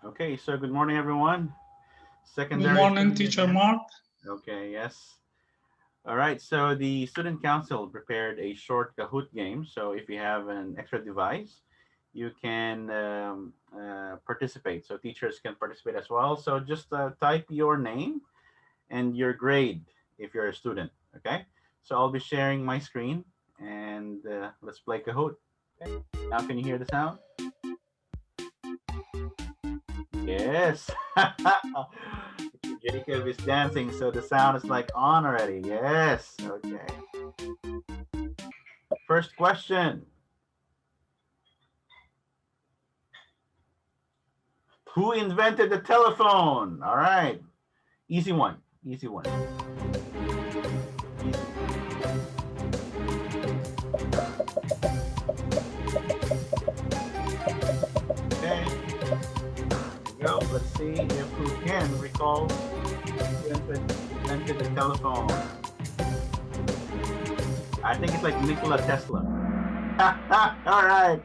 Okay, so good morning, everyone. Good Secondary morning, student teacher again. Mark. Okay, yes. All right, so the student council prepared a short Kahoot game. So if you have an extra device, you can participate. So teachers can participate as well. So just type your name and your grade if you're a student. Okay, so I'll be sharing my screen and let's play Kahoot. Okay, now can you hear the sound? Yes. Jacob is dancing, so the sound is like on already. Yes. Okay. First question. Who invented the telephone? All right. Easy one. Easy one. Easy. Okay. There we go. Let's see if who can recall who invented the telephone. I think it's like Nikola Tesla. All right.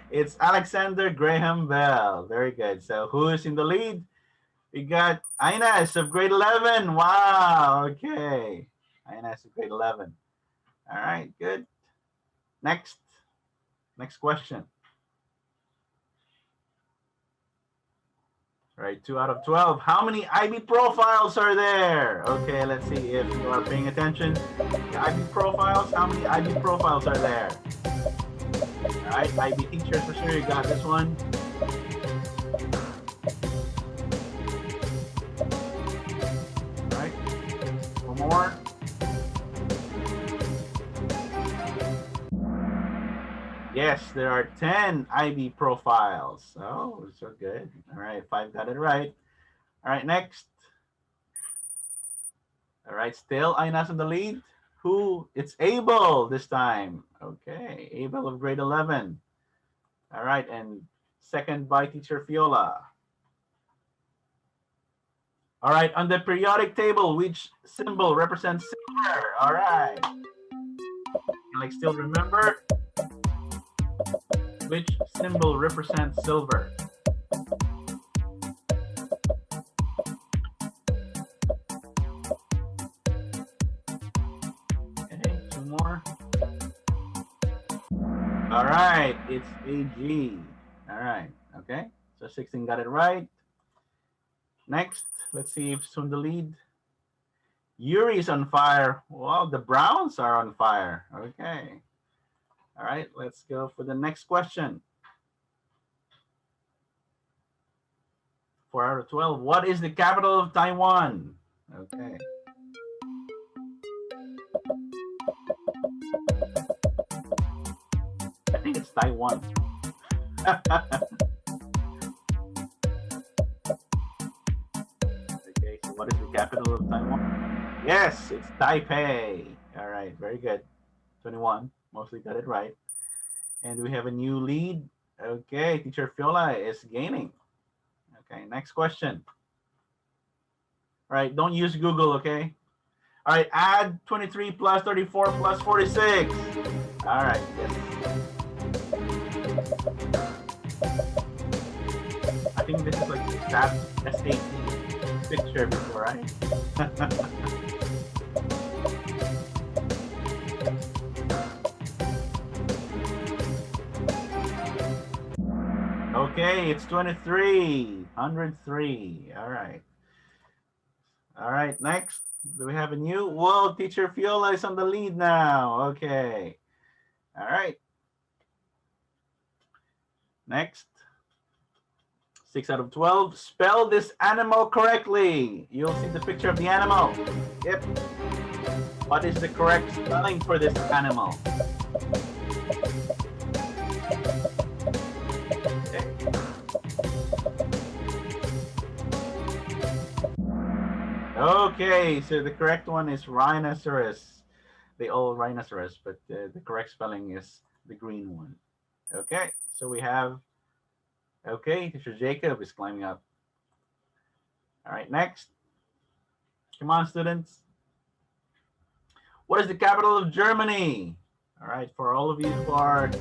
It's Alexander Graham Bell. Very good. So who is in the lead? We got Ines of grade 11. Wow. Okay. Ines of grade 11. All right. Good. Next. Next question. All right. 2 out of 12. How many IB profiles are there? Okay. Let's see if you are paying attention. The IB profiles. How many IB profiles are there? All right. IB teachers for sure. You got this one. All right. One more. Yes, there are 10 IB profiles. Oh, so good. All right, 5 got it right. All right, next. All right, still Ainas in the lead. Who? It's Abel this time. Okay, Abel of grade 11. All right, and second by teacher Fiola. All right, on the periodic table, which symbol represents silver? All right. You like still remember which symbol represents silver? Okay, two more. All right, it's AG. All right, okay. So 16 got it right. Next, let's see if soon the lead. Yuri's on fire. Well, the Browns are on fire. Okay. All right, let's go for the next question. 4 out of 12. What is the capital of Taiwan? Okay. I think it's Taiwan. Okay, so what is the capital of Taiwan? Yes, it's Taipei. All right, very good. 21, mostly got it right. And we have a new lead. Okay, teacher Fiola is gaining. Okay, next question. All right, don't use Google, okay? All right, add 23 plus 34 plus 46. All right, yes. I think this is like that SAT picture before, right? Okay, it's 23, 103. All right. All right, next. Do we have a new? Whoa, teacher Fiola is on the lead now. Okay. All right. Next. 6 out of 12. Spell this animal correctly. You'll see the picture of the animal. Yep. What is the correct spelling for this animal? Okay. Okay, so the correct one is rhinoceros. They all rhinoceros, but the correct spelling is the green one. Okay, so we have, okay, teacher Jacob is climbing up. All right, next. Come on, students. What is the capital of Germany? All right, for all of you who are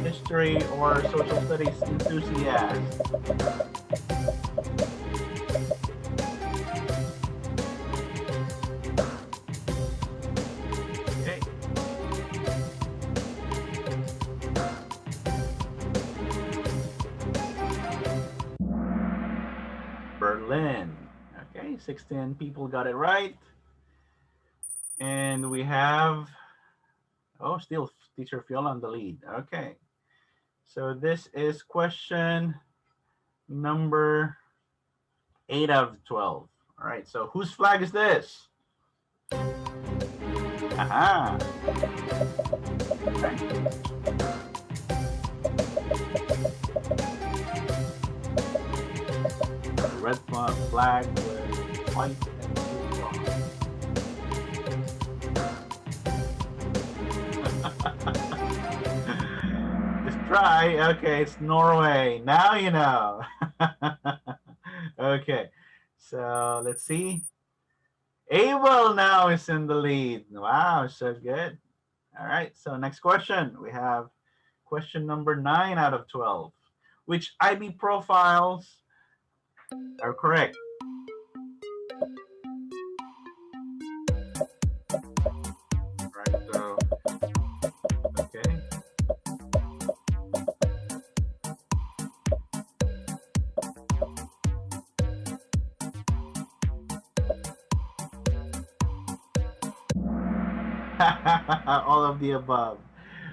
history or social studies enthusiasts. Berlin. Okay, 16 people got it right. And we have, oh, still teacher Fiola on the lead. Okay. So this is question number 8 out of 12. All right. So whose flag is this? Aha. Okay. The red flag with white and blue cross. Just try. Okay, it's Norway. Now you know. Okay. So let's see. Abel now is in the lead. Wow, so good. All right. So next question. We have question number 9 out of 12. Which IB profiles are correct? Right. So, okay. All of the above.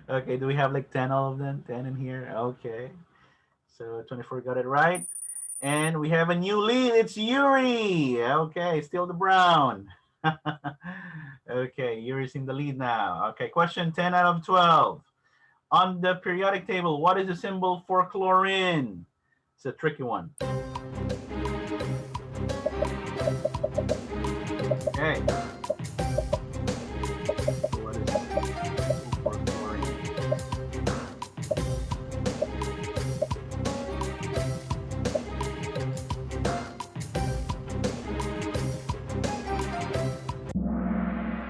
Okay. Do we have like 10 all of them? 10 in here? Okay. So 24 got it right. And we have a new lead. It's Yuri. Okay. Still the brown. Okay. Yuri's in the lead now. Okay. Question 10 out of 12. On the periodic table, what is the symbol for chlorine? It's a tricky one. Okay. So what is the symbol for chlorine?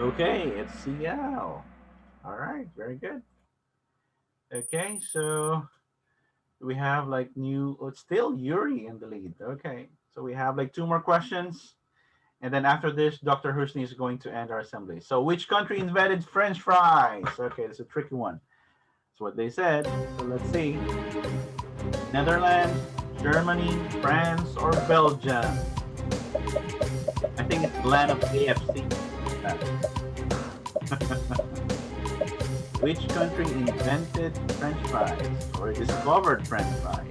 Okay, it's Cl. All right, very good. Okay, so we have like new, oh, it's still Yuri in the lead. Okay, so we have like 2 more questions. And then after this, Dr. Husni is going to end our assembly. So which country invented French fries? Okay, it's a tricky one. That's what they said. So let's see. Netherlands, Germany, France, or Belgium? I think it's the land of KFC. Which country invented French fries or discovered French fries?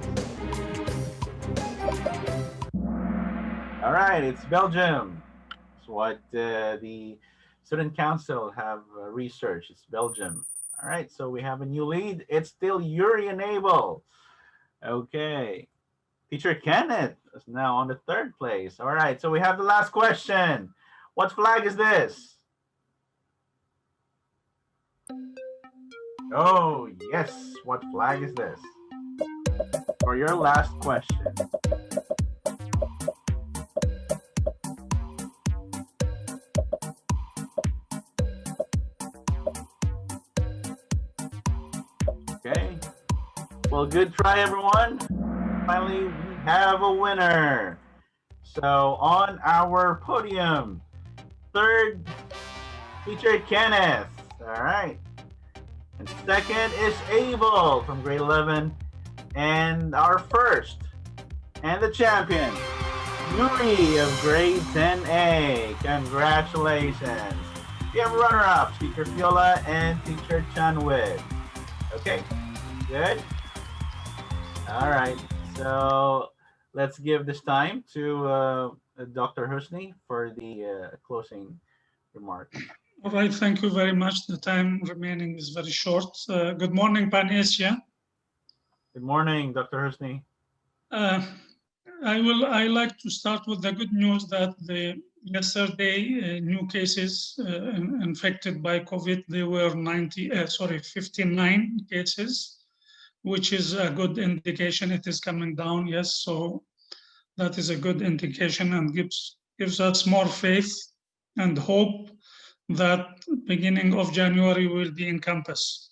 All right, it's Belgium. It's what the Student Council have researched. It's Belgium. All right, so we have a new lead. It's still Yuri and Abel. Okay. Teacher Kenneth is now on the 3rd place. All right, so we have the last question. What flag is this? Oh, yes. What flag is this? For your last question. Okay. Well, good try, everyone. Finally, we have a winner. So on our podium, 3rd, Teacher Kenneth. All right. And 2nd is Abel from grade 11. And our 1st and the champion, Yuri of grade 10A. Congratulations. We have runner-ups, Teacher Fiola and Teacher Chanwid. Okay, good. All right, so let's give this time to Dr. Husni for the closing remarks. All right, thank you very much. The time remaining is very short. Good morning, Pan-Asia. Good morning, Dr. Husni. I like to start with the good news that yesterday new cases infected by COVID, there were 59 cases, which is a good indication. It is coming down, yes. So that is a good indication and gives us more faith and hope that beginning of January will be in campus.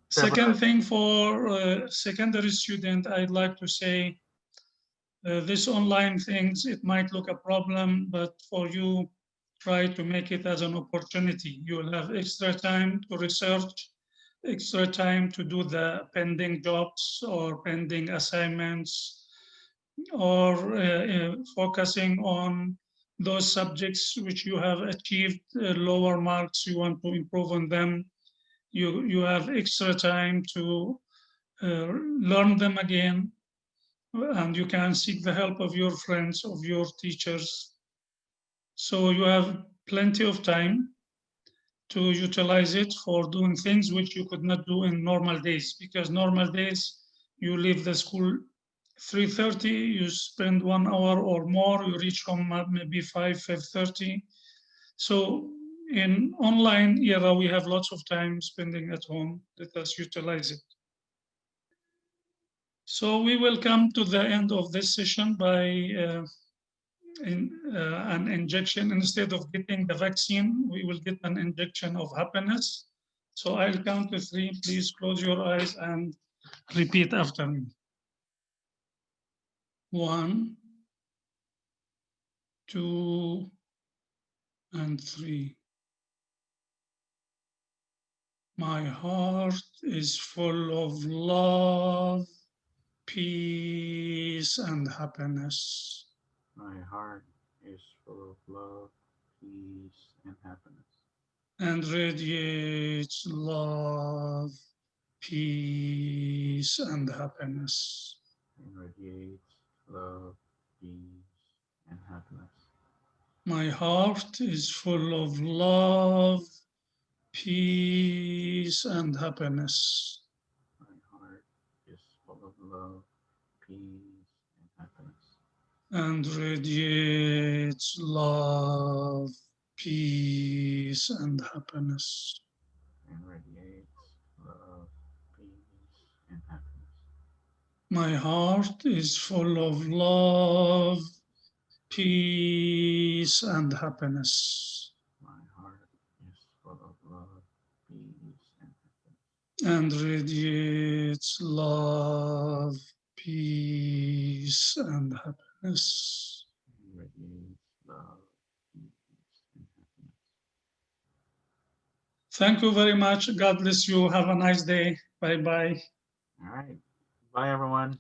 Second thing for secondary student, I'd like to say this online things, it might look a problem, but for you, try to make it as an opportunity. You'll have extra time to research, extra time to do the pending jobs or pending assignments, or focusing on those subjects which you have achieved lower marks, you want to improve on them. You have extra time to learn them again, and you can seek the help of your friends, of your teachers. So you have plenty of time to utilize it for doing things which you could not do in normal days, because normal days you leave the school 3:30, you spend 1 hour or more, you reach home at maybe 5:30. So in online era, we have lots of time spending at home. Let us utilize it. So we will come to the end of this session by an injection. Instead of getting the vaccine, we will get an injection of happiness. So I'll count to three. Please close your eyes and repeat after me. 1, 2, and 3. My heart is full of love, peace, and happiness. My heart is full of love, peace, and happiness. And radiates love, peace, and happiness. And radiates love, peace, and happiness. My heart is full of love, peace, and happiness. My heart is full of love, peace, and happiness. And radiates love, peace, and happiness. And radiates love, peace, and happiness. My heart is full of love, peace, and happiness. My heart is full of love, peace, and happiness. And radiates love, peace, and happiness. And radiates love, peace, and happiness. Thank you very much. God bless you. Have a nice day. Bye bye. All right. Bye, everyone.